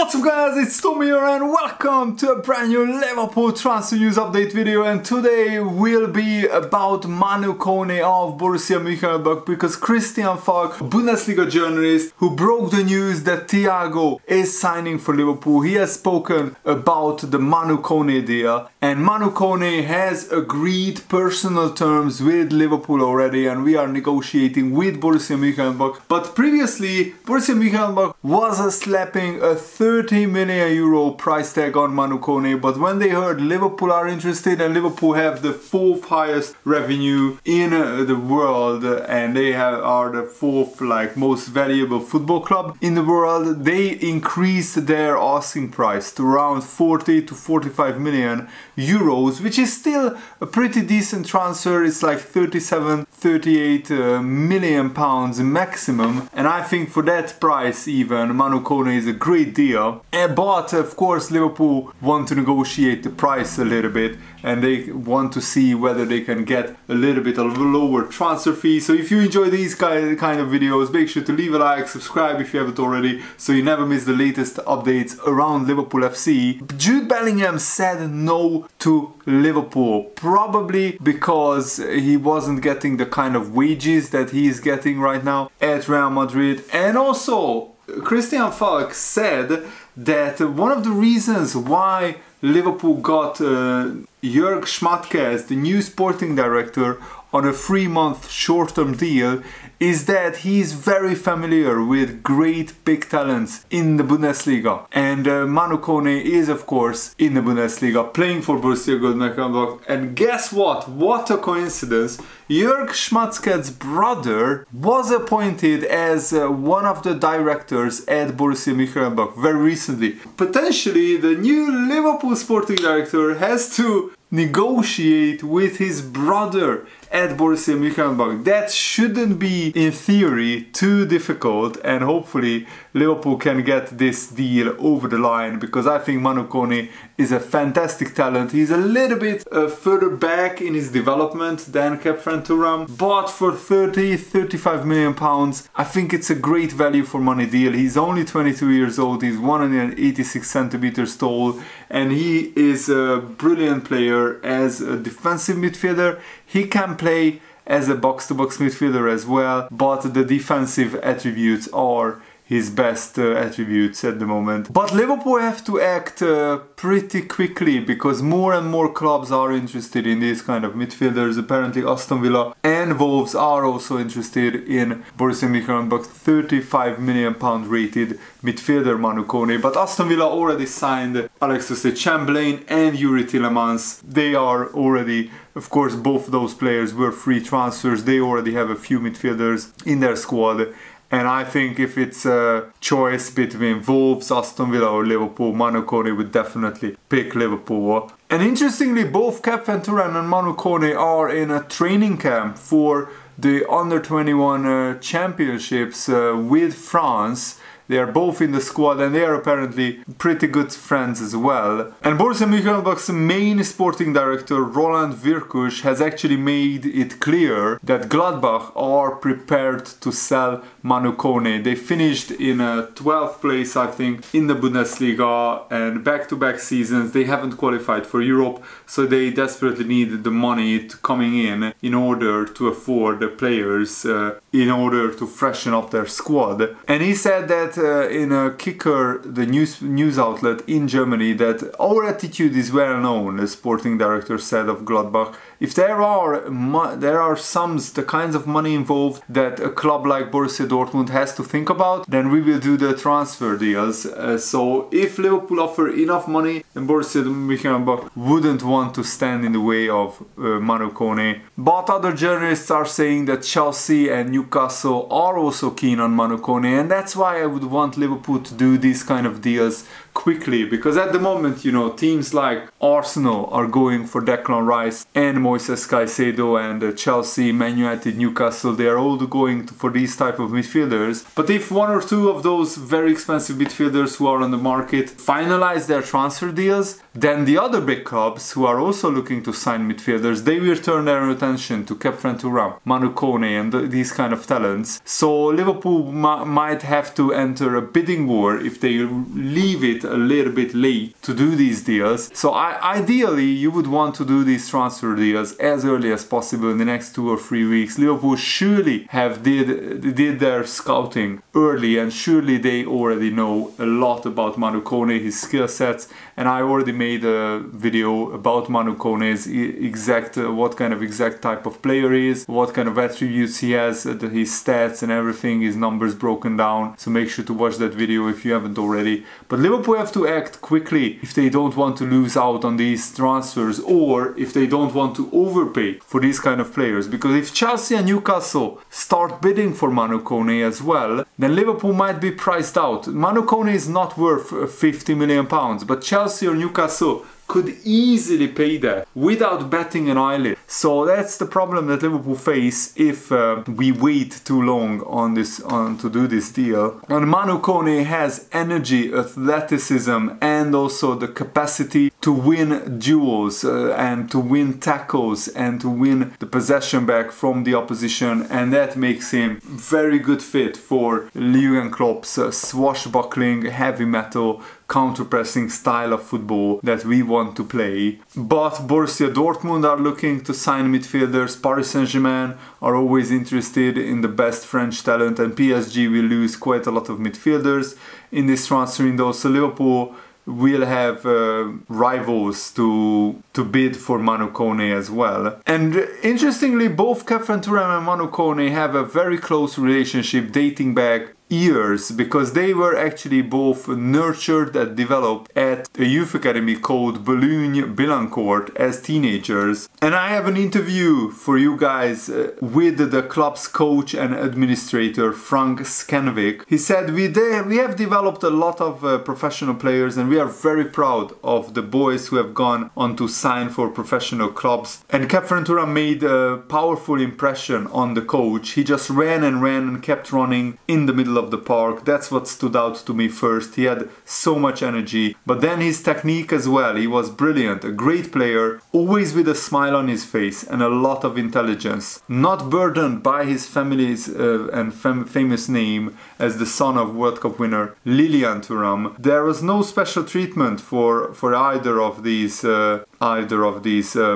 What's up guys, it's Tommy here and welcome to a brand new Liverpool transfer news update video, and today will be about Manu Kone of Borussia Mönchengladbach, because Christian Falk, a Bundesliga journalist who broke the news that Thiago is signing for Liverpool, he has spoken about the Manu Kone deal, and Manu Kone has agreed personal terms with Liverpool already, and we are negotiating with Borussia Mönchengladbach. But previously Borussia Mönchengladbach was slapping a 30 million euro price tag on Manu Kone, but when they heard Liverpool are interested, and Liverpool have the fourth highest revenue in the world, and they are the fourth most valuable football club in the world, they increased their asking price to around 40 to 45 million euros, which is still a pretty decent transfer. It's like 38 million pounds maximum, and I think for that price even Manu Kone is a great deal. But of course Liverpool want to negotiate the price a little bit, and they want to see whether they can get a little bit of a lower transfer fee. So if you enjoy these kind of videos, make sure to leave a like, subscribe if you haven't already, so you never miss the latest updates around Liverpool FC. Jude Bellingham said no to Liverpool, probably because he wasn't getting the kind of wages that he is getting right now at Real Madrid. And also Christian Falk said that one of the reasons why Liverpool got Jörg Schmatke as the new sporting director on a 3-month short-term deal is that he's very familiar with great big talents in the Bundesliga. And Manu Kone is of course in the Bundesliga playing for Borussia Mönchengladbach. And guess what? What a coincidence! Jörg Schmatke's brother was appointed as one of the directors at Borussia Mönchengladbach very recently. Potentially the new Liverpool sporting director has to negotiate with his brother at Borussia Mönchengladbach. That shouldn't be, in theory, too difficult, and hopefully Liverpool can get this deal over the line, because I think Manu Kone is a fantastic talent. He's a little bit further back in his development than Kephren Thuram, but for 35 million pounds I think it's a great value for money deal. He's only 22 years old, he's 186 centimeters tall, and he is a brilliant player as a defensive midfielder. He can play as a box-to-box midfielder as well, but the defensive attributes are his best attributes at the moment. But Liverpool have to act pretty quickly, because more and more clubs are interested in these kind of midfielders. Apparently Aston Villa and Wolves are also interested in Borussia Mönchengladbach 35 million pound rated midfielder Manu Kone. But Aston Villa already signed Alex Oxlade-Chamberlain and Yuri Tielemans. They are already, of course, both those players were free transfers. They already have a few midfielders in their squad. And I think if it's a choice between Wolves, Aston Villa or Liverpool, Manu Kone would definitely pick Liverpool. And interestingly, both Kephren Thuram and Manu Kone are in a training camp for the Under-21 championships with France. They are both in the squad, and they are apparently pretty good friends as well. And Borussia Mönchengladbach's main sporting director, Roland Virkus, has actually made it clear that Gladbach are prepared to sell Manu Kone. They finished in 12th place, I think, in the Bundesliga, and back-to-back seasons they haven't qualified for Europe, so they desperately need the money coming in order to afford the players, in order to freshen up their squad. And he said that in a Kicker, the news outlet in Germany, that our attitude is well known, the sporting director said of Gladbach. If there are sums, the kinds of money involved that a club like Borussia Dortmund has to think about, then we will do the transfer deals. So if Liverpool offer enough money, then Borussia Mönchengladbach wouldn't want to stand in the way of Manu Kone. But other journalists are saying that Chelsea and Newcastle are also keen on Manu Kone, and that's why I would want Liverpool to do these kind of deals quickly, because at the moment, you know, teams like Arsenal are going for Declan Rice and Moises Caicedo, and Chelsea, Man United, Newcastle, they are all going for these type of midfielders. But if one or two of those very expensive midfielders who are on the market finalize their transfer deals, then the other big clubs who are also looking to sign midfielders, they will turn their attention to Kephren Thuram, Manu Kone and these kind of talents. So Liverpool might have to enter enter a bidding war if they leave it a little bit late to do these deals. So ideally you would want to do these transfer deals as early as possible in the next 2 or 3 weeks. Liverpool surely have did their scouting early, and surely they already know a lot about Manu Kone, his skill sets, and I already made a video about Manu Kone's exact what kind of exact type of player he is, what kind of attributes he has, his stats and everything, his numbers broken down. So make sure to watch that video if you haven't already. But Liverpool have to act quickly if they don't want to lose out on these transfers, or if they don't want to overpay for these kind of players. Because if Chelsea and Newcastle start bidding for Manu Kone as well, then Liverpool might be priced out. Manu Kone is not worth £50 million, but Chelsea or Newcastle could easily pay that without batting an eyelid. So that's the problem that Liverpool face if we wait too long on this to do this deal. And Manu Kone has energy, athleticism, and also the capacity to win duels and to win tackles and to win the possession back from the opposition, and that makes him very good fit for Jurgen Klopp's swashbuckling, heavy metal, counter-pressing style of football that we want to play. But Borussia Dortmund are looking to sign midfielders, Paris Saint-Germain are always interested in the best French talent, and PSG will lose quite a lot of midfielders in this transfer window. So Liverpool will have rivals to bid for Manu Kone as well. And interestingly, both Khéphren Thuram and Manu Kone have a very close relationship dating back years, because they were actually both nurtured and developed at a youth academy called Boulogne-Billancourt as teenagers. And I have an interview for you guys with the club's coach and administrator Frank Scanvik. He said, we have developed a lot of professional players, and we are very proud of the boys who have gone on to sign for professional clubs. And Khéphren Thuram made a powerful impression on the coach. He just ran and kept running in the middle of the park. That's what stood out to me first. He had so much energy, but then his technique as well. He was brilliant, a great player, always with a smile on his face and a lot of intelligence, not burdened by his family's and famous name as the son of World Cup winner Lilian Thuram. There was no special treatment for either of these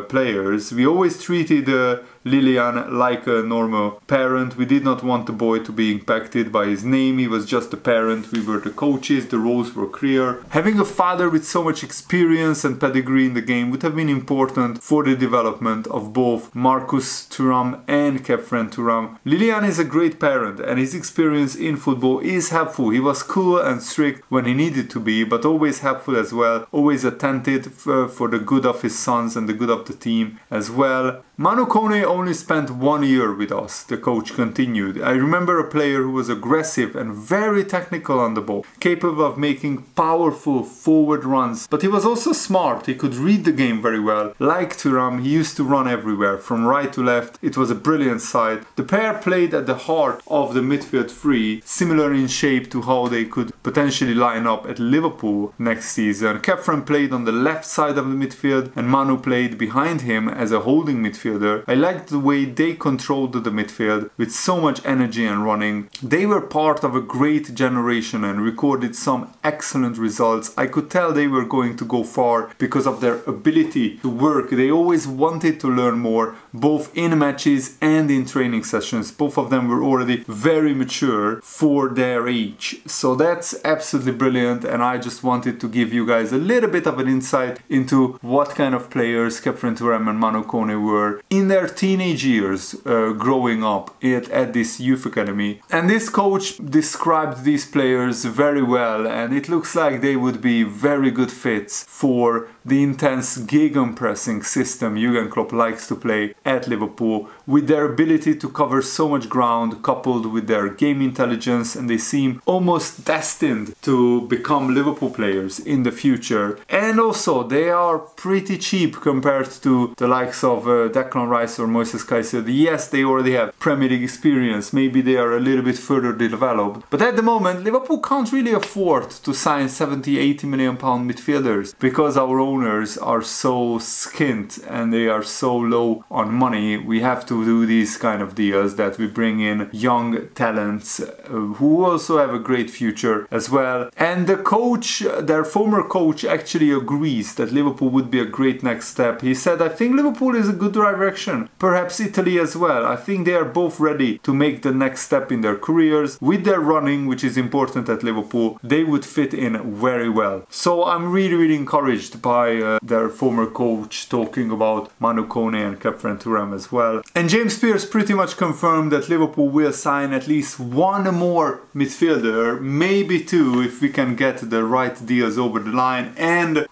players. We always treated Lilian like a normal parent. We did not want the boy to be impacted by his name. He was just a parent. We were the coaches. The roles were clear. Having a father with so much experience and pedigree in the game would have been important for the development of both Marcus Thuram and Khéphren Thuram. Lilian is a great parent, and his experience in football is helpful. He was cool and strict when he needed to be, but always helpful as well. Always attentive for the good of his sons and the good of the team as well. Manu Kone only spent 1 year with us, the coach continued. I remember a player who was aggressive and very technical on the ball, capable of making powerful forward runs, but he was also smart. He could read the game very well. Like Thuram, he used to run everywhere, from right to left. It was a brilliant side. The pair played at the heart of the midfield three, similar in shape to how they could potentially line up at Liverpool next season. Khéphren played on the left side of the midfield, and Manu played behind him as a holding midfielder. I liked the way they controlled the midfield with so much energy and running. They were part of a great generation and recorded some excellent results. I could tell they were going to go far because of their ability to work. They always wanted to learn more, both in matches and in training sessions. Both of them were already very mature for their age. So that's absolutely brilliant, and I just wanted to give you guys a little bit of an insight into what kind of players Khéphren Thuram and Manu Kone were in their teenage years growing up at this youth academy. And this coach described these players very well, and it looks like they would be very good fits for the intense gegenpressing system Jurgen Klopp likes to play at Liverpool, with their ability to cover so much ground coupled with their game intelligence, and they seem almost destined to become Liverpool players in the future. And also they are pretty cheap compared to the likes of Declan Rice or Moises Caicedo. Yes, they already have Premier League experience, maybe they are a little bit further developed, but at the moment Liverpool can't really afford to sign 70-80 million pound midfielders, because our own owners are so skint and they are so low on money, we have to do these kind of deals that we bring in young talents who also have a great future as well. And the coach, their former coach, actually agrees that Liverpool would be a great next step. He said, I think Liverpool is a good direction, perhaps Italy as well. I think they are both ready to make the next step in their careers. With their running, which is important at Liverpool, they would fit in very well. So I'm really encouraged by their former coach talking about Manu Kone and Kefren Turam as well. And James Pearce pretty much confirmed that Liverpool will sign at least one more midfielder, maybe two if we can get the right deals over the line, and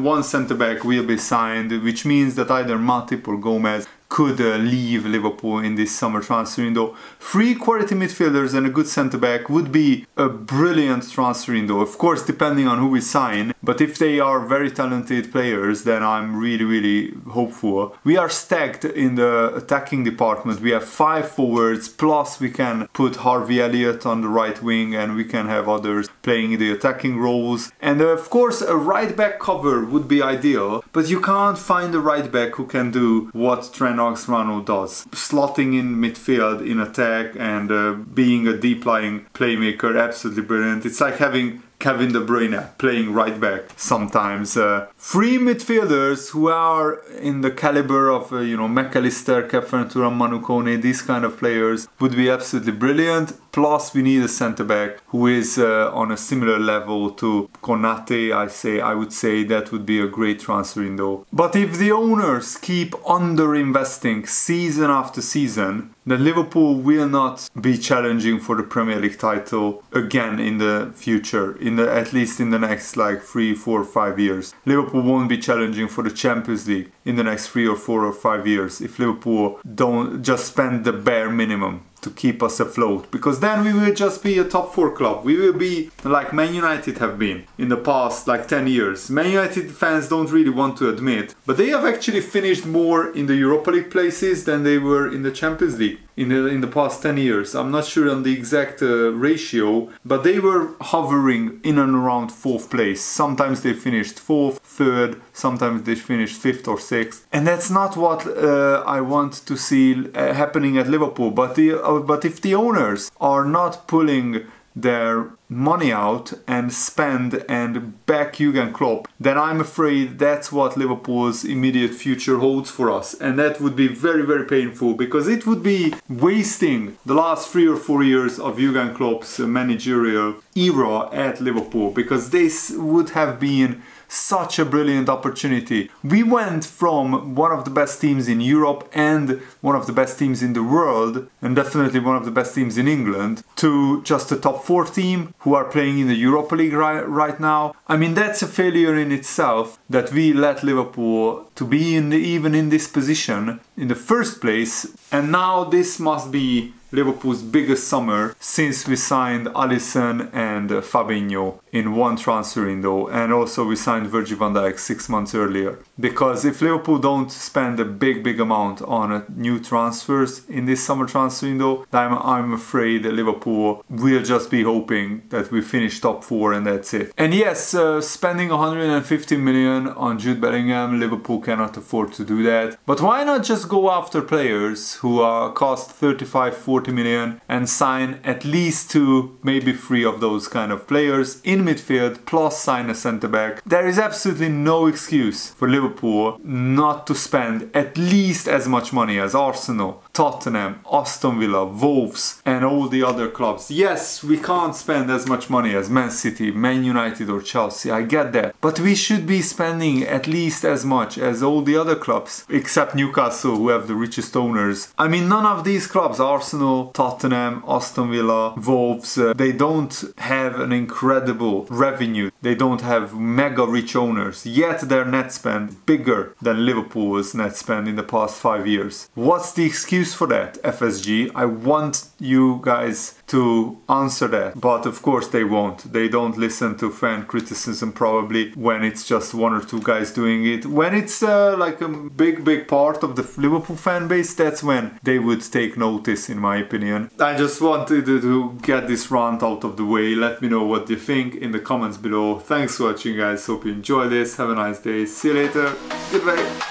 one centre-back will be signed, which means that either Matip or Gomez could leave Liverpool in this summer transfer window. 3 quality midfielders and a good centre-back would be a brilliant transfer window. Of course, depending on who we sign, but if they are very talented players, then I'm really hopeful. We are stacked in the attacking department. We have 5 forwards, plus we can put Harvey Elliott on the right wing and we can have others playing the attacking roles. And of course, a right-back cover would be ideal, but you can't find a right-back who can do what Trent Alexander-Arnold does. Slotting in midfield, in attack, and being a deep-lying playmaker, absolutely brilliant. It's like having Kevin De Bruyne playing right back sometimes. 3 midfielders who are in the caliber of, McAllister, Kefren Turam, Manu Kone, these kind of players would be absolutely brilliant. Plus we need a centre-back who is on a similar level to Konate. I would say that would be a great transfer window. But if the owners keep under-investing season after season, then Liverpool will not be challenging for the Premier League title again in the future, at least in the next 3, 4, 5 years. Liverpool won't be challenging for the Champions League in the next 3 or 4 or 5 years if Liverpool don't just spend the bare minimum to keep us afloat, because then we will just be a top 4 club. We will be like Man United have been in the past 10 years. Man United fans don't really want to admit, but they have actually finished more in the Europa League places than they were in the Champions League in the past 10 years. I'm not sure on the exact ratio, but they were hovering in and around 4th place. Sometimes they finished 4th, 3rd, sometimes they finished 5th or 6th. And that's not what I want to see happening at Liverpool. But if the owners are not pulling their money out and spend and back Jurgen Klopp, then I'm afraid that's what Liverpool's immediate future holds for us. And that would be very painful, because it would be wasting the last 3 or 4 years of Jurgen Klopp's managerial era at Liverpool, because this would have been such a brilliant opportunity. We went from one of the best teams in Europe and one of the best teams in the world, and definitely one of the best teams in England, to just a top 4 team who are playing in the Europa League right now. I mean, that's a failure in itself, that we let Liverpool to be even in this position in the first place. And now this must be Liverpool's biggest summer since we signed Alisson and Fabinho in one transfer window, and also we signed Virgil van Dijk 6 months earlier. Because if Liverpool don't spend a big amount on new transfers in this summer transfer window, then I'm afraid that Liverpool will just be hoping that we finish top 4 and that's it. And yes, spending 150 million on Jude Bellingham, Liverpool cannot afford to do that. But why not just go after players who cost 35-40 million and sign at least 2, maybe 3 of those kind of players in midfield, plus sign a centre-back. There is absolutely no excuse for Liverpool not to spend at least as much money as Arsenal, Tottenham, Aston Villa, Wolves and all the other clubs. Yes, we can't spend as much money as Man City, Man United or Chelsea, I get that. But we should be spending at least as much as all the other clubs, except Newcastle, who have the richest owners. I mean, none of these clubs, Arsenal, Tottenham, Aston Villa, Wolves, they don't have an incredible revenue. They don't have mega rich owners, yet their net spend bigger than Liverpool's net spend in the past 5 years. What's the excuse for that, FSG? I want you guys to answer that. But of course they won't. They don't listen to fan criticism probably when it's just one or two guys doing it. When it's like a big part of the Liverpool fan base, that's when they would take notice, in my opinion. I just wanted to get this rant out of the way. Let me know what you think in the comments below. Thanks for watching, guys. Hope you enjoyed this. Have a nice day. See you later. Goodbye.